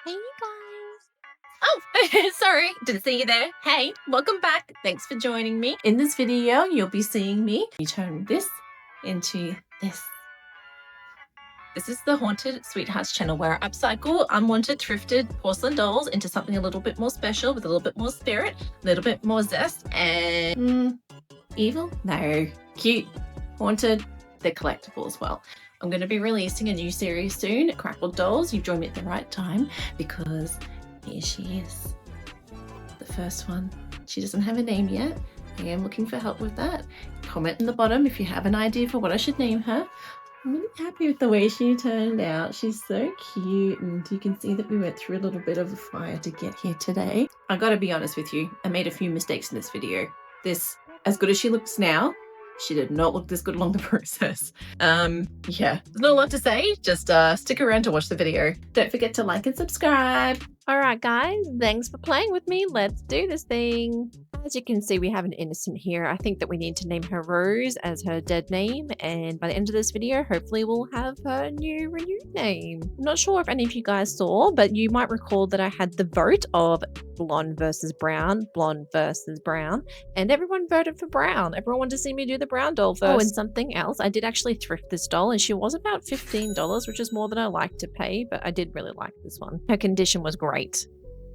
Hey, you guys. Oh, sorry, didn't see you there. Hey, welcome back. Thanks for joining me. In this video, you'll be seeing me turn this into this. This is the Haunted Sweethearts channel where I upcycle unwanted thrifted porcelain dolls into something a little bit more special with a little bit more spirit, a little bit more zest, and evil? No. Cute. Haunted. They're collectible as well. I'm going to be releasing a new series soon, Crackle Dolls. You've joined me at the right time because here she is. The first one. She doesn't have a name yet. I am looking for help with that. Comment in the bottom if you have an idea for what I should name her. I'm really happy with the way she turned out. She's so cute, and you can see that we went through a little bit of a fire to get here today. I gotta be honest with you, I made a few mistakes in this video. This, as good as she looks now, she did not look this good along the process. Yeah, there's not a lot to say. Just stick around to watch the video. Don't forget to like and subscribe. All right, guys, thanks for playing with me. Let's do this thing. As you can see, we have an innocent here. I think that we need to name her Rose as her dead name. And by the end of this video, hopefully we'll have her new renewed name. I'm not sure if any of you guys saw, but you might recall that I had the vote of blonde versus brown, and everyone voted for brown. Everyone wanted to see me do the brown doll first. Oh, and something else, I did actually thrift this doll, and she was about $15, which is more than I like to pay, but I did really like this one. Her condition was great.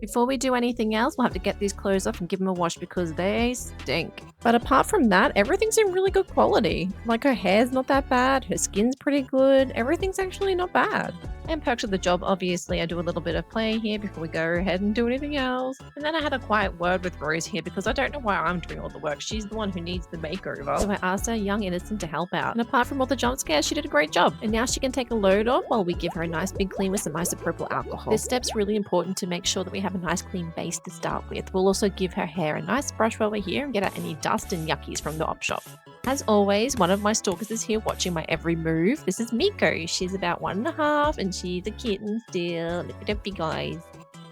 Before we do anything else, we'll have to get these clothes off and give them a wash because they stink. But apart from that, everything's in really good quality. Like, her hair's not that bad, her skin's pretty good, everything's actually not bad. And perks of the job, obviously I do a little bit of play here before we go ahead and do anything else. And then I had a quiet word with Rose here because I don't know why I'm doing all the work. She's the one who needs the makeover. So I asked our young innocent to help out. And apart from all the jump scares, she did a great job. And now she can take a load off while we give her a nice big clean with some isopropyl alcohol. This step's really important to make sure that we have a nice clean base to start with. We'll also give her hair a nice brush while we're here and get out any dust and yuckies from the op shop. As always, one of my stalkers is here watching my every move. This is Miko. She's about 1.5 and she's a kitten still. Look at her big eyes.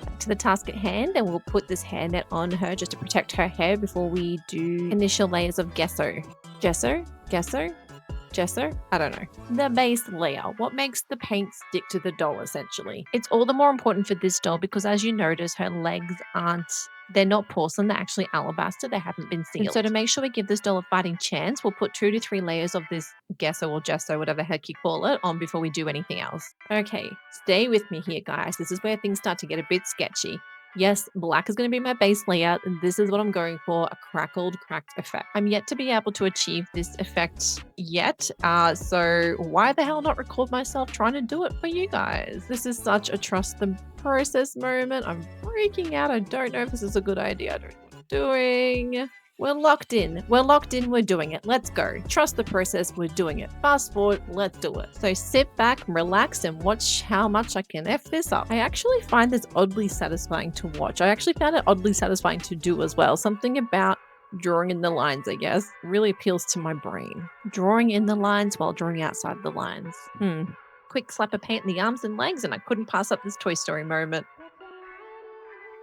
Back to the task at hand, and we'll put this hairnet on her just to protect her hair before we do initial layers of gesso. Gesso? I don't know. The base layer, what makes the paint stick to the doll essentially. It's all the more important for this doll because as you notice, her legs they're not porcelain, they're actually alabaster, they haven't been sealed. And so to make sure we give this doll a fighting chance, we'll put 2 to 3 layers of this gesso or gesso, whatever the heck you call it, on before we do anything else. Okay, stay with me here guys, this is where things start to get a bit sketchy. Yes, black is going to be my base layout, and this is what I'm going for, a cracked effect. I'm yet to be able to achieve this effect yet, so why the hell not record myself trying to do it for you guys? This is such a trust the process moment. I'm freaking out. I don't know if this is a good idea. I don't know what I'm doing. We're locked in, we're doing it. Let's go. Trust the process, we're doing it. Fast forward, let's do it. So sit back, relax, and watch how much I can F this up. I actually find this oddly satisfying to watch. I actually found it oddly satisfying to do as well. Something about drawing in the lines, I guess, really appeals to my brain. Drawing in the lines while drawing outside the lines. Quick slap of paint in the arms and legs, and I couldn't pass up this Toy Story moment.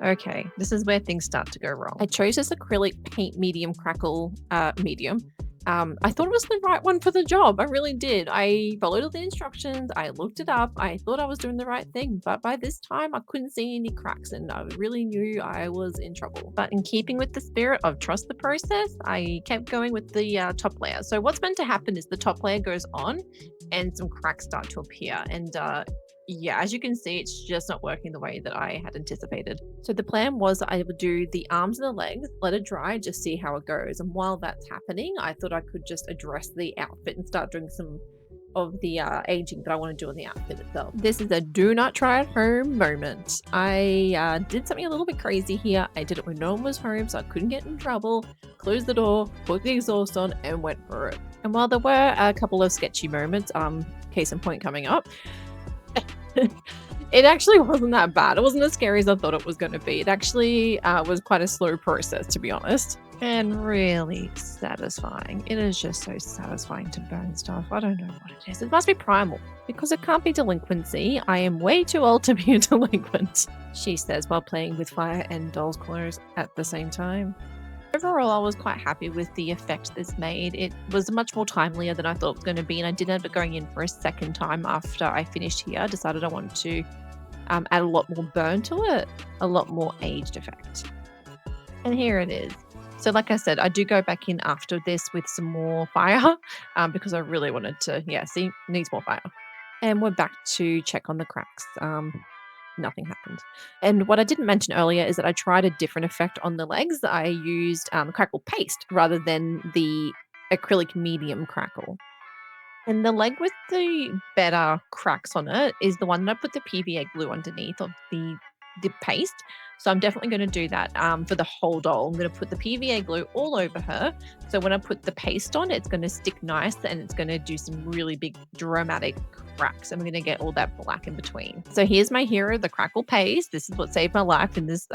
Okay, this is where things start to go wrong. I chose this acrylic paint medium crackle medium. I thought it was the right one for the job. I really did. I followed all the instructions. I looked it up. I thought I was doing the right thing. But by this time, I couldn't see any cracks and I really knew I was in trouble. But in keeping with the spirit of trust the process, I kept going with the top layer. So what's meant to happen is the top layer goes on and some cracks start to appear. And yeah, as you can see, it's just not working the way that I had anticipated. So the plan was I would do the arms and the legs, let it dry, just see how it goes. And while that's happening, I thought I could just address the outfit and start doing some of the aging that I want to do on the outfit itself. This is a do not try at home moment. I did something a little bit crazy here. I did it when no one was home, so I couldn't get in trouble. Closed the door, put the exhaust on, and went for it. And while there were a couple of sketchy moments, case in point coming up, it actually wasn't that bad. It wasn't as scary as I thought it was going to be. It actually was quite a slow process, to be honest. And really satisfying. It is just so satisfying to burn stuff. I don't know what it is. It must be primal. Because it can't be delinquency. I am way too old to be a delinquent, she says while playing with fire and doll's clothes at the same time. Overall, I was quite happy with the effect this made. It was much more timelier than I thought it was going to be, and I did end up going in for a second time after I finished here. I decided I wanted to add a lot more burn to it, a lot more aged effect. And here it is. So like I said, I do go back in after this with some more fire because I really wanted to, see, needs more fire. And we're back to check on the cracks. Nothing happened. And what I didn't mention earlier is that I tried a different effect on the legs. I used crackle paste rather than the acrylic medium crackle. And the leg with the better cracks on it is the one that I put the PVA glue underneath of the paste. So I'm definitely going to do that for the whole doll. I'm going to put the PVA glue all over her. So when I put the paste on, it's going to stick nice and it's going to do some really big dramatic cracks. I'm going to get all that black in between. So here's my hero, the crackle paste. This is what saved my life in this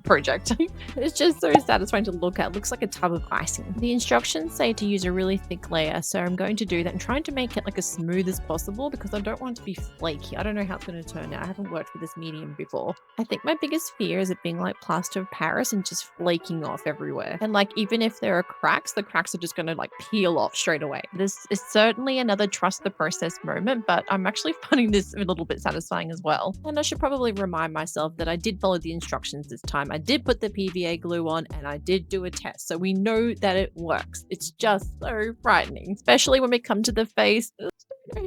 project. It's just so satisfying to look at. It looks like a tub of icing. The instructions say to use a really thick layer. So I'm going to do that and trying to make it like as smooth as possible because I don't want it to be flaky. I don't know how it's going to turn out. I haven't worked with this medium before. I think my biggest fear is it being like plaster of Paris and just flaking off everywhere. And like, even if there are cracks, the cracks are just going to like peel off straight away. This is certainly another trust the process moment, but I'm actually finding this a little bit satisfying as well. And I should probably remind myself that I did follow the instructions this time. I did put the PVA glue on and I did do a test. So we know that it works. It's just so frightening, especially when we come to the face.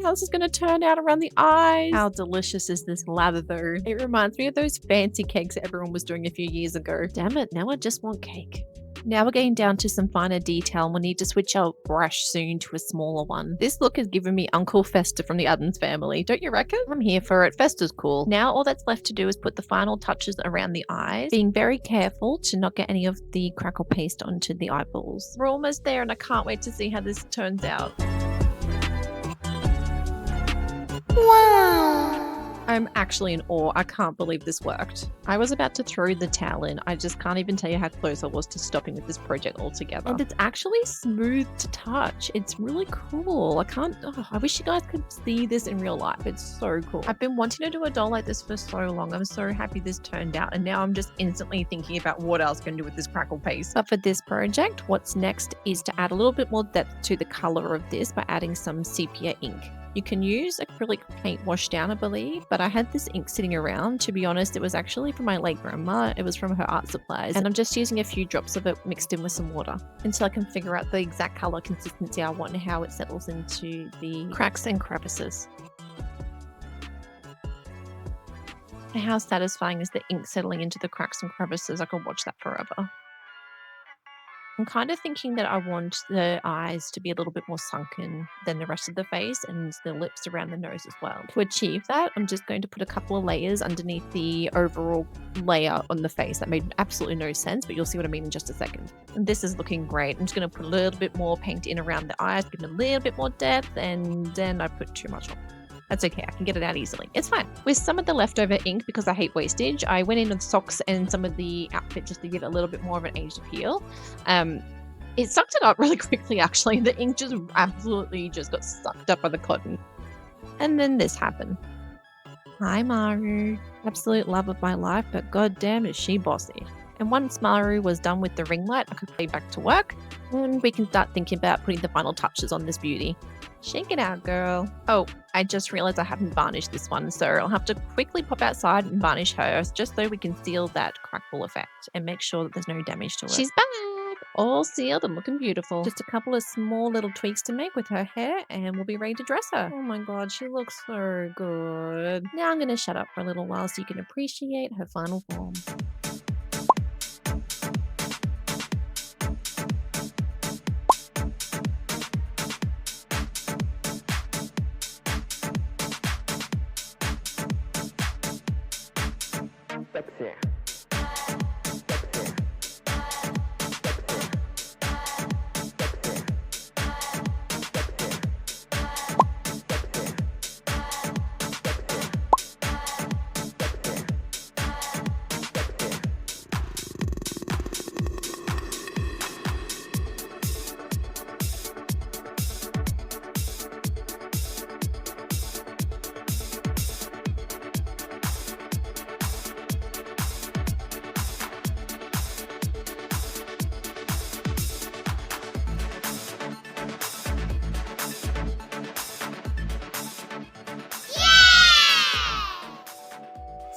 How this is going to turn out around the eyes. How delicious is this lather though? It reminds me of those fancy cakes that everyone was doing a few years ago. Damn it, now I just want cake. Now we're getting down to some finer detail and we'll need to switch our brush soon to a smaller one. This look has given me Uncle Fester from the Addams family, don't you reckon? I'm here for it. Fester's cool. Now all that's left to do is put the final touches around the eyes, being very careful to not get any of the crackle paste onto the eyeballs. We're almost there and I can't wait to see how this turns out. Wow! I'm actually in awe. I can't believe this worked. I was about to throw the towel in. I just can't even tell you how close I was to stopping with this project altogether. And it's actually smooth to touch. It's really cool. I wish you guys could see this in real life. It's so cool. I've been wanting to do a doll like this for so long. I'm so happy this turned out. And now I'm just instantly thinking about what else I can do with this crackle paste. But for this project, what's next is to add a little bit more depth to the color of this by adding some sepia ink. You can use acrylic paint wash down, I believe, but I had this ink sitting around. To be honest, it was actually from my late grandma. It was from her art supplies, and I'm just using a few drops of it mixed in with some water until I can figure out the exact color consistency I want and how it settles into the cracks and crevices. And how satisfying is the ink settling into the cracks and crevices? I could watch that forever. I'm kind of thinking that I want the eyes to be a little bit more sunken than the rest of the face and the lips around the nose as well. To achieve that, I'm just going to put a couple of layers underneath the overall layer on the face. That made absolutely no sense, but you'll see what I mean in just a second. And this is looking great. I'm just going to put a little bit more paint in around the eyes, give it a little bit more depth, and then I put too much on. That's okay, I can get it out easily. It's fine. With some of the leftover ink, because I hate wastage, I went in with socks and some of the outfit just to give it a little bit more of an aged appeal. It sucked it up really quickly, actually. The ink just absolutely just got sucked up by the cotton. And then this happened. Hi, Maru. Absolute love of my life, but goddamn is she bossy. And once Maru was done with the ring light, I could play back to work, and we can start thinking about putting the final touches on this beauty. Shake it out, girl. Oh, I just realized I haven't varnished this one, so I'll have to quickly pop outside and varnish her just so we can seal that crackle effect and make sure that there's no damage to it. She's back! All sealed and looking beautiful. Just a couple of small little tweaks to make with her hair and we'll be ready to dress her. Oh my god, she looks so good. Now I'm going to shut up for a little while so you can appreciate her final form.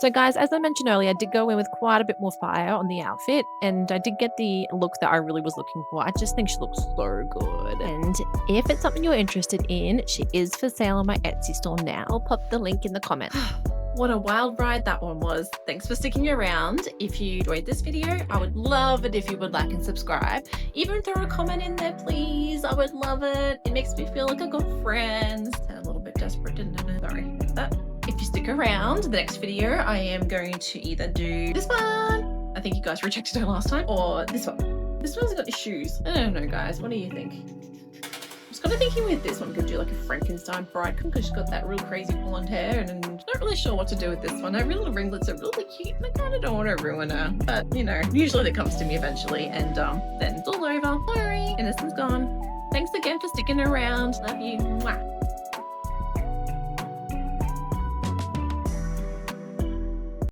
So guys, as I mentioned earlier, I did go in with quite a bit more fire on the outfit, and I did get the look that I really was looking for. I just think she looks so good. And if it's something you're interested in, she is for sale on my Etsy store now. I'll pop the link in the comments. What a wild ride that one was. Thanks for sticking around. If you enjoyed this video, I would love it if you would like and subscribe. Even throw a comment in there, please. I would love it. It makes me feel like I've got friends. Sound a little bit desperate, didn't I? Sorry about that. If you stick around, the next video, I am going to either do this one. I think you guys rejected her last time. Or this one. This one's got issues. I don't know, guys. What do you think? I was kind of thinking with this one, could do like a Frankenstein bride because she's got that real crazy blonde hair, and I'm not really sure what to do with this one. Her little ringlets are really cute, and I kind of don't want to ruin her. But, you know, usually that comes to me eventually, and then it's all over. Sorry, innocence gone. Thanks again for sticking around. Love you. Mwah.